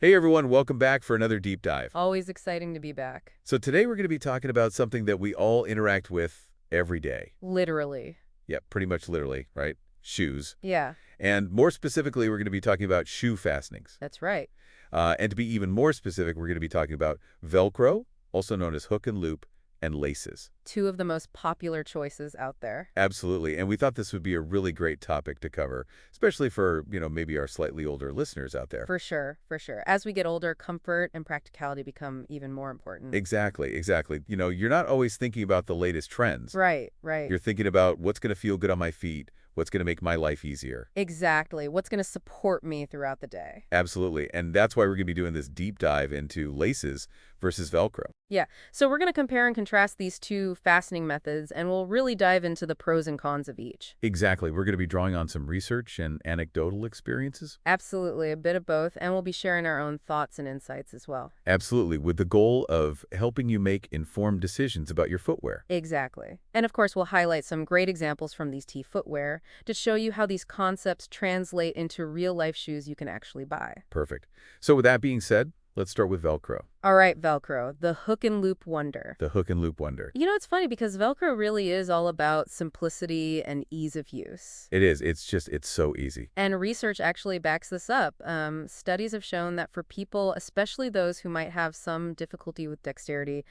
Hey everyone, welcome back for another deep dive. Always exciting to be back. So today we're going to be talking about something that we all interact with every day. Literally. Yeah, pretty much literally, right? Shoes. Yeah, And more specifically, we're going to be talking about shoe fastenings. that's right. And to be even more specific, we're going to be talking about Velcro, also known as hook and loop, and laces. Two of the most popular choices out there. Absolutely. And we thought this would be a really great topic to cover, especially for, maybe our slightly older listeners out there. For sure, for sure. As we get older, comfort and practicality become even more important. Exactly, exactly. You're not always thinking about the latest trends. Right, right. You're thinking about what's going to feel good on my feet, what's going to make my life easier. Exactly. What's going to support me throughout the day? Absolutely. And that's why we're going to be doing this deep dive into laces versus Velcro. Yeah. So we're going to compare and contrast these two fastening methods, and we'll really dive into the pros and cons of each. Exactly. We're going to be drawing on some research and anecdotal experiences. Absolutely, a bit of both, and we'll be sharing our own thoughts and insights as well. Absolutely. With the goal of helping you make informed decisions about your footwear. Exactly. And of course, we'll highlight some great examples from these T footwear to show you how these concepts translate into real-life shoes you can actually buy. Perfect. So with that being said, let's start with Velcro, All right, Velcro, the hook and loop wonder. the hook and loop wonder. It's funny because Velcro really is all about simplicity and ease of use. It is. It's so easy. And research actually backs this up. Studies have shown that for people, especially those who might have some difficulty with dexterity,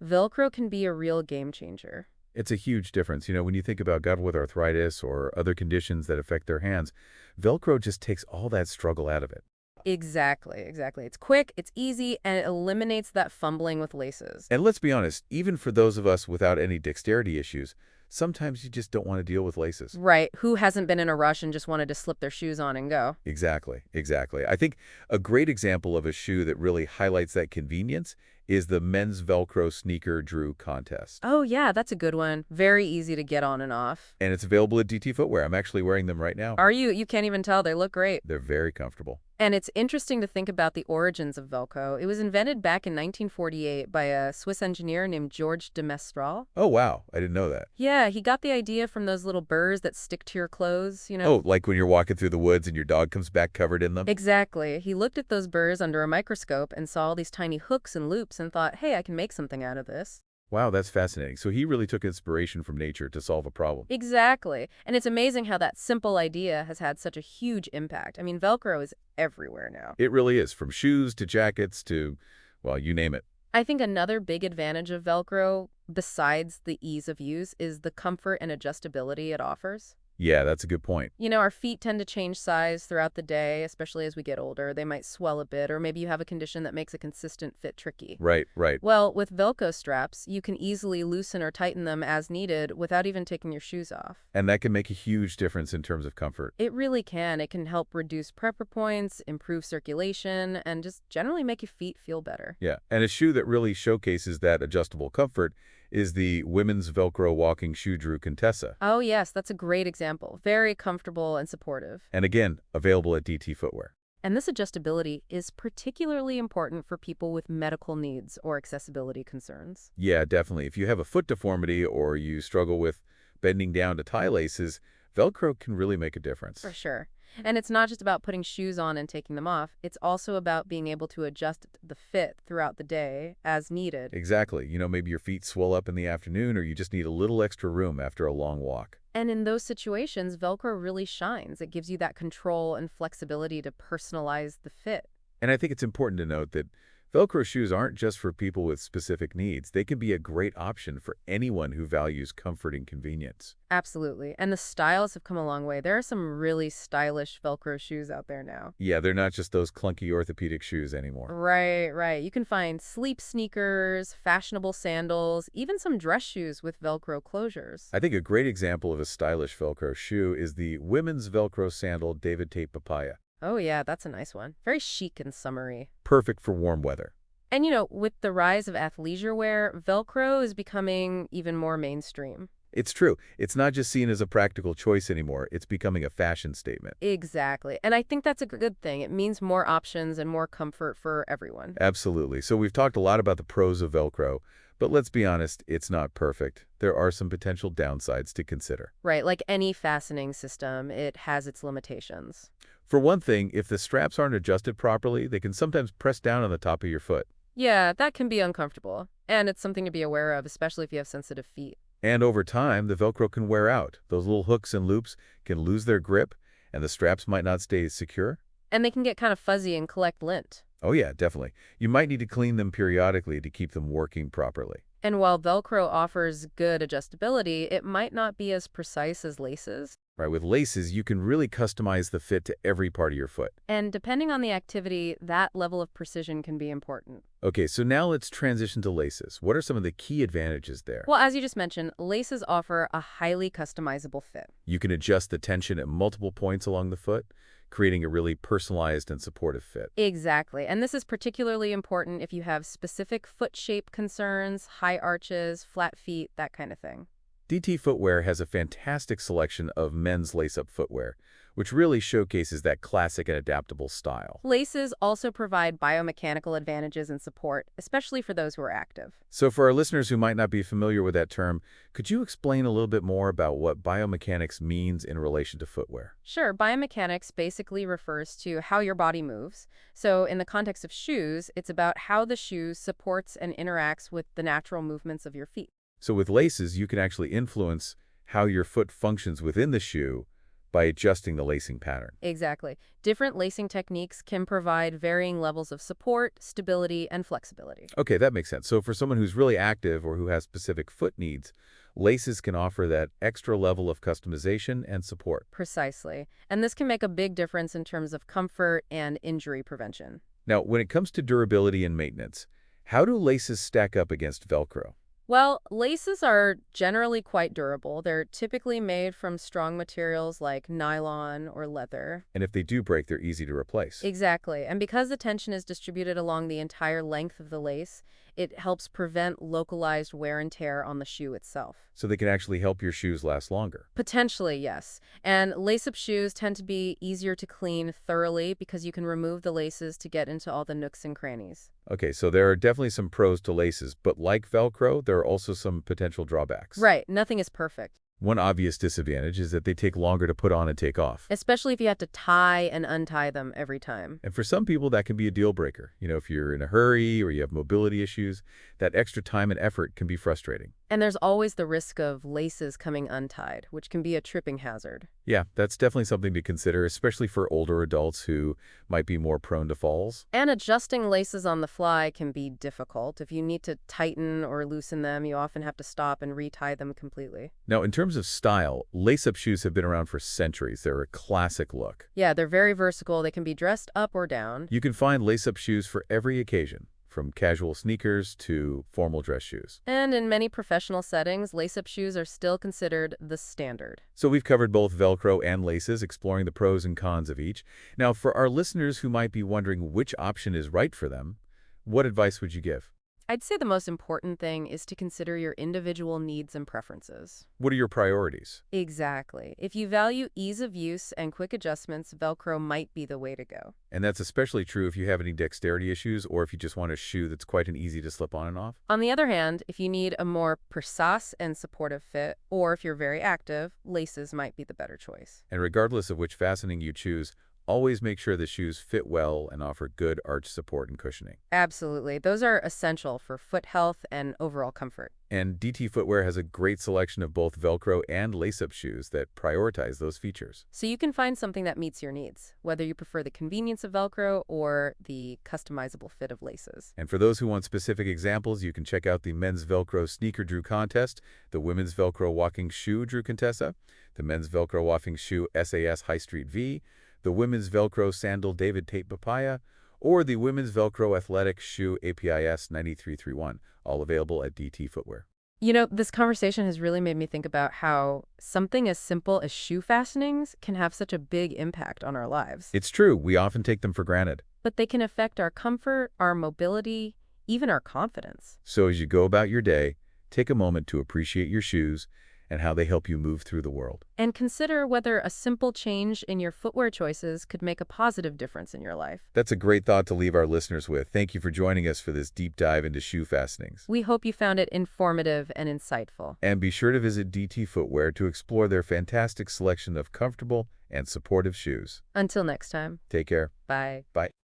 Velcro can be a real game changer. It's a huge difference. When you think about God with arthritis or other conditions that affect their hands, Velcro just takes all that struggle out of it. Exactly, exactly. It's quick, it's easy, and it eliminates that fumbling with laces. And let's be honest, even for those of us without any dexterity issues, sometimes you just don't want to deal with laces. Right. Who hasn't been in a rush and just wanted to slip their shoes on and go? Exactly, exactly. I think a great example of a shoe that really highlights that convenience is the men's Velcro sneaker Drew contest. Oh, yeah, that's a good one. Very easy to get on and off. And it's available at DT Footwear. I'm actually wearing them right now. Are you? You can't even tell. They look great. They're very comfortable. And it's interesting to think about the origins of Velcro. It was invented back in 1948 by a Swiss engineer named Georges de Mestral. Oh, wow. I didn't know that. Yeah, he got the idea from those little burrs that stick to your clothes. Oh, like when you're walking through the woods and your dog comes back covered in them? Exactly. He looked at those burrs under a microscope and saw all these tiny hooks and loops and thought, hey, I can make something out of this. Wow, that's fascinating. So he really took inspiration from nature to solve a problem. Exactly. And it's amazing how that simple idea has had such a huge impact. I mean, Velcro is everywhere now. It really is, from shoes to jackets to, well, you name it. I think another big advantage of Velcro, besides the ease of use, is the comfort and adjustability it offers. Yeah, that's a good point. Our feet tend to change size throughout the day, especially as we get older. They might swell a bit, or maybe you have a condition that makes a consistent fit tricky. Right, right. Well, with Velcro straps, you can easily loosen or tighten them as needed without even taking your shoes off. And that can make a huge difference in terms of comfort. It really can. It can help reduce pressure points, improve circulation, and just generally make your feet feel better. Yeah, and a shoe that really showcases that adjustable comfort is the women's Velcro walking shoe Drew Contessa. Oh, yes, that's a great example. Very comfortable and supportive. And again, available at DT Footwear. And this adjustability is particularly important for people with medical needs or accessibility concerns. Yeah, definitely. If you have a foot deformity or you struggle with bending down to tie laces, Velcro can really make a difference. For sure. And it's not just about putting shoes on and taking them off. It's also about being able to adjust the fit throughout the day as needed. Exactly. Maybe your feet swell up in the afternoon or you just need a little extra room after a long walk. And in those situations, Velcro really shines. It gives you that control and flexibility to personalize the fit. And I think it's important to note that Velcro shoes aren't just for people with specific needs. They can be a great option for anyone who values comfort and convenience. Absolutely. And the styles have come a long way. There are some really stylish Velcro shoes out there now. Yeah, they're not just those clunky orthopedic shoes anymore. Right, right. You can find sleep sneakers, fashionable sandals, even some dress shoes with Velcro closures. I think a great example of a stylish Velcro shoe is the women's Velcro sandal David Tate Papaya. Oh, yeah, that's a nice one. Very chic and summery. Perfect for warm weather. And with the rise of athleisure wear, Velcro is becoming even more mainstream. It's true. It's not just seen as a practical choice anymore. It's becoming a fashion statement. Exactly. And I think that's a good thing. It means more options and more comfort for everyone. Absolutely. So we've talked a lot about the pros of Velcro, but let's be honest, it's not perfect. There are some potential downsides to consider. Right, like any fastening system, it has its limitations. For one thing, if the straps aren't adjusted properly, they can sometimes press down on the top of your foot. Yeah, that can be uncomfortable, and it's something to be aware of, especially if you have sensitive feet. And over time, the Velcro can wear out. Those little hooks and loops can lose their grip, and the straps might not stay secure. And they can get kind of fuzzy and collect lint. Oh yeah, definitely. You might need to clean them periodically to keep them working properly. And while Velcro offers good adjustability, it might not be as precise as laces. Right, with laces, you can really customize the fit to every part of your foot. And depending on the activity, that level of precision can be important. Okay, so now let's transition to laces. What are some of the key advantages there? Well, as you just mentioned, laces offer a highly customizable fit. You can adjust the tension at multiple points along the foot, creating a really personalized and supportive fit. Exactly. And this is particularly important if you have specific foot shape concerns, high arches, flat feet, that kind of thing. DT Footwear has a fantastic selection of men's lace-up footwear, which really showcases that classic and adaptable style. Laces also provide biomechanical advantages and support, especially for those who are active. So for our listeners who might not be familiar with that term, could you explain a little bit more about what biomechanics means in relation to footwear? Sure, biomechanics basically refers to how your body moves. So in the context of shoes, it's about how the shoe supports and interacts with the natural movements of your feet. So with laces, you can actually influence how your foot functions within the shoe by adjusting the lacing pattern. Exactly. Different lacing techniques can provide varying levels of support, stability, and flexibility. Okay, that makes sense. So for someone who's really active or who has specific foot needs, laces can offer that extra level of customization and support. Precisely. And this can make a big difference in terms of comfort and injury prevention. Now, when it comes to durability and maintenance, how do laces stack up against Velcro? Well, laces are generally quite durable. They're typically made from strong materials like nylon or leather. And if they do break, they're easy to replace. Exactly. And because the tension is distributed along the entire length of the lace, it helps prevent localized wear and tear on the shoe itself. So they can actually help your shoes last longer. Potentially, yes. And lace-up shoes tend to be easier to clean thoroughly because you can remove the laces to get into all the nooks and crannies. Okay, so there are definitely some pros to laces, but like Velcro, there are also some potential drawbacks. Right. Nothing is perfect. One obvious disadvantage is that they take longer to put on and take off. Especially if you have to tie and untie them every time. And for some people, that can be a deal breaker. If you're in a hurry or you have mobility issues, that extra time and effort can be frustrating. And there's always the risk of laces coming untied, which can be a tripping hazard. Yeah, that's definitely something to consider, especially for older adults who might be more prone to falls. And adjusting laces on the fly can be difficult. If you need to tighten or loosen them, you often have to stop and retie them completely. Now, in terms of style, lace-up shoes have been around for centuries. They're a classic look. Yeah, they're very versatile. They can be dressed up or down. You can find lace-up shoes for every occasion, from casual sneakers to formal dress shoes. And in many professional settings, lace-up shoes are still considered the standard. So we've covered both Velcro and laces, exploring the pros and cons of each. Now, for our listeners who might be wondering which option is right for them, what advice would you give? I'd say the most important thing is to consider your individual needs and preferences. What are your priorities? Exactly. If you value ease of use and quick adjustments, Velcro might be the way to go. And that's especially true if you have any dexterity issues or if you just want a shoe that's quite an easy to slip on and off. On the other hand, if you need a more precise and supportive fit, or if you're very active, laces might be the better choice. And regardless of which fastening you choose, always make sure the shoes fit well and offer good arch support and cushioning. Absolutely. Those are essential for foot health and overall comfort. And DT Footwear has a great selection of both Velcro and lace-up shoes that prioritize those features. So you can find something that meets your needs, whether you prefer the convenience of Velcro or the customizable fit of laces. And for those who want specific examples, you can check out the Men's Velcro Sneaker Drew Contest, the Women's Velcro Walking Shoe Drew Contessa, the Men's Velcro Walking Shoe SAS High Street V, the Women's Velcro Sandal David Tate Papaya, or the Women's Velcro Athletic Shoe APIS 9331, all available at DT Footwear. This conversation has really made me think about how something as simple as shoe fastenings can have such a big impact on our lives. It's true, we often take them for granted. But they can affect our comfort, our mobility, even our confidence. So as you go about your day, take a moment to appreciate your shoes and how they help you move through the world. And consider whether a simple change in your footwear choices could make a positive difference in your life. That's a great thought to leave our listeners with. Thank you for joining us for this deep dive into shoe fastenings. We hope you found it informative and insightful. And be sure to visit DT Footwear to explore their fantastic selection of comfortable and supportive shoes. Until next time. Take care. Bye. Bye.